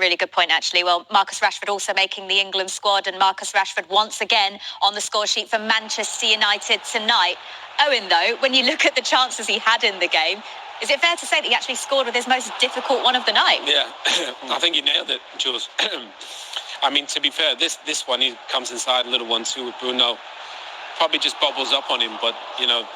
really good point, actually. Well, Marcus Rashford also making the England squad, and Marcus Rashford once again on the score sheet for Manchester United tonight. Owen, though, when you look at the chances he had in the game, is it fair to say that he actually scored with his most difficult one of the night? Yeah, I think you nailed it, Jules. I mean, to be fair, this one, he comes inside a little 1-2 with Bruno. Probably just bubbles up on him, but, you know,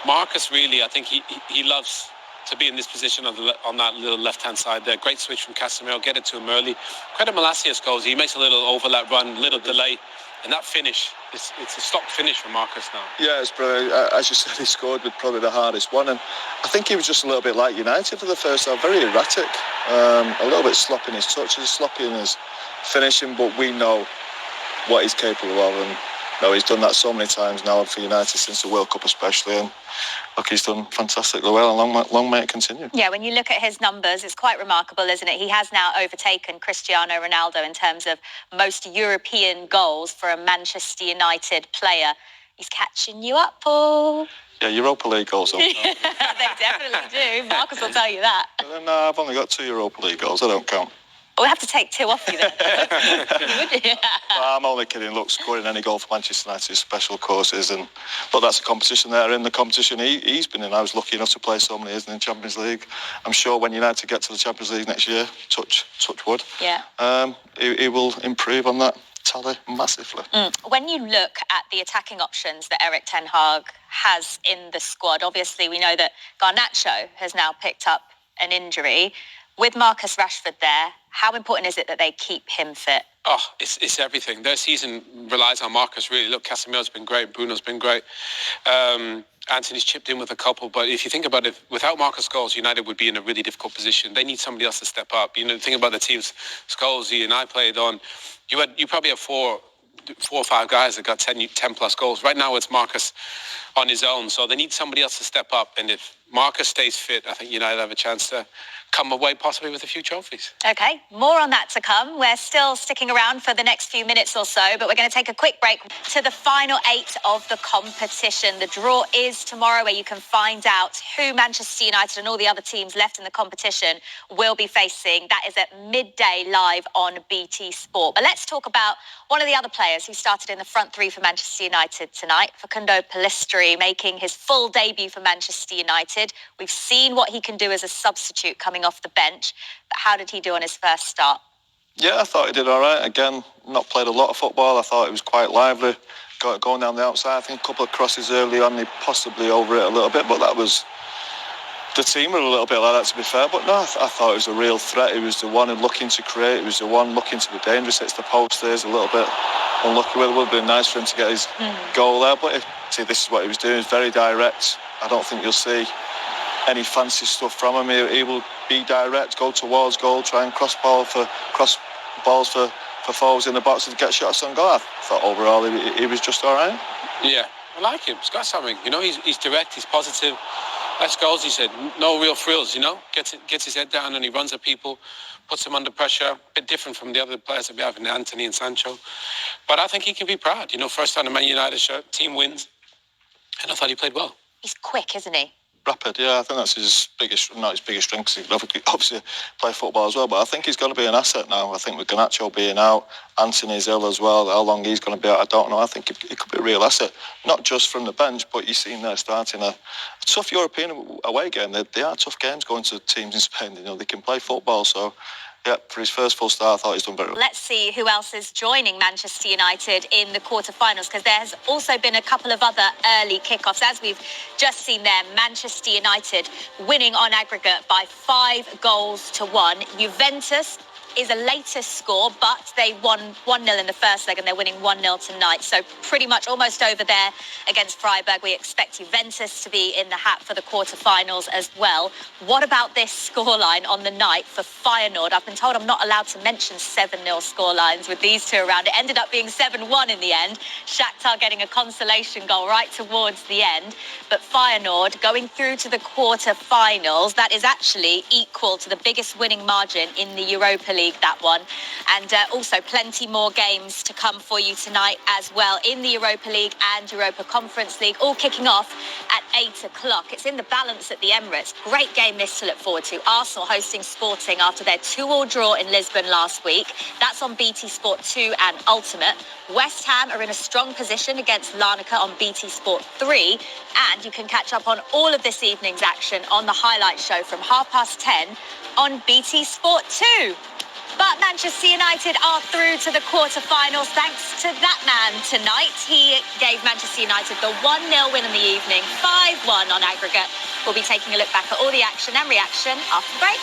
Marcus really, I think he loves to be in this position on that little left-hand side there. Great switch from Casemiro, get it to him early. Credit Malacia's goals. He makes a little overlap run, little delay. And that finish, it's a stock finish for Marcus now. Yeah, it's brilliant. As you said, he scored with probably the hardest one. And I think he was just a little bit like United for the first half. Very erratic. A little bit sloppy in his touches, sloppy in his finishing. But we know what he's capable of. And he's done that so many times now for United since the World Cup especially. And look, he's done fantastically well, and long may it continue. Yeah, when you look at his numbers, it's quite remarkable, isn't it? He has now overtaken Cristiano Ronaldo in terms of most European goals for a Manchester United player. He's catching you up, Paul. Yeah, Europa League goals. They definitely do. Marcus will tell you that. No, I've only got 2 Europa League goals. I don't count. We'll have to take 2 off you then. Would you? No, I'm only kidding. Look, scoring any goal for Manchester United is special courses, but that's a competition there. In the competition he's been in, I was lucky enough to play so many years in the Champions League. I'm sure when United get to the Champions League next year, touch wood, he will improve on that tally massively. When you look at the attacking options that Erik ten Hag has in the squad, obviously we know that Garnacho has now picked up an injury. With Marcus Rashford there, how important is it that they keep him fit? Oh, it's everything. Their season relies on Marcus, really. Look, Casemiro's been great. Bruno's been great. Anthony's chipped in with a couple. But if you think about it, without Marcus goals, United would be in a really difficult position. They need somebody else to step up. You know, think about the teams Scholesy and I played on. You probably have four or five guys that got 10 plus goals. Right now, it's Marcus on his own. So they need somebody else to step up. And if Marcus stays fit, I think United have a chance to come away possibly with a few trophies. Okay, more on that to come. We're still sticking around for the next few minutes or so, but we're going to take a quick break to the final 8 of the competition. The draw is tomorrow, where you can find out who Manchester United and all the other teams left in the competition will be facing. That is at midday live on BT Sport. But let's talk about one of the other players who started in the front 3 for Manchester United tonight, Facundo Pellistri, making his full debut for Manchester United. We've seen what he can do as a substitute coming off the bench, but how did he do on his first start? Yeah, I thought he did all right. Again, not played a lot of football. I thought he was quite lively, going down the outside. I think a couple of crosses early on, he possibly over it a little bit, but that was... The team were a little bit like that, to be fair, but no, I thought it was a real threat. He was the one looking to create. He was the one looking to be dangerous. Hits the post there. He's a little bit unlucky with it. It would have been nice for him to get his goal there, but see, this is what he was doing. He was very direct. I don't think you'll see any fancy stuff from him. He will be direct, go towards goal, try and cross balls for forwards in the box and get shots on goal. I thought overall he was just all right. Yeah, I like him. He's got something. You know, he's direct, he's positive. That's goals, he said. No real frills, you know. Gets his head down and he runs at people, puts them under pressure. A bit different from the other players that we have in Anthony and Sancho. But I think he can be proud. You know, first time the Man United shirt, team wins. And I thought he played well. He's quick, isn't he? Rapid, yeah. I think that's his biggest, not his biggest strength. He obviously play football as well, but I think he's going to be an asset now. I think with Garnacho being out, Anthony's ill as well. How long he's going to be out, I don't know. I think it could be a real asset, not just from the bench, but you've seen there starting a tough European away game. They are tough games going to teams in Spain. You know, they can play football, so. Yeah, for his first full start, I thought he's done very well. Let's see who else is joining Manchester United in the quarterfinals, because there has also been a couple of other early kickoffs. As we've just seen there, Manchester United winning on aggregate by 5-1. Juventus is a later score, but they won 1-0 in the first leg and they're winning 1-0 tonight. So pretty much almost over there against Freiburg. We expect Juventus to be in the hat for the quarterfinals as well. What about this scoreline on the night for Feyenoord? I've been told I'm not allowed to mention 7-0 scorelines with these two around. It ended up being 7-1 in the end. Shakhtar getting a consolation goal right towards the end. But Feyenoord going through to the quarterfinals, that is actually equal to the biggest winning margin in the Europa League League, that one. And also plenty more games to come for you tonight as well in the Europa League and Europa Conference League, all kicking off at 8 o'clock. It's in the balance at the Emirates. Great game this to look forward to. Arsenal hosting Sporting after their 2-2 draw in Lisbon last week. That's on BT Sport 2 and Ultimate. West Ham are in a strong position against Larnaca on BT Sport 3. And you can catch up on all of this evening's action on the highlight show from 10:30 on BT Sport 2. But Manchester United are through to the quarter-finals thanks to that man tonight. He gave Manchester United the 1-0 win in the evening, 5-1 on aggregate. We'll be taking a look back at all the action and reaction after the break.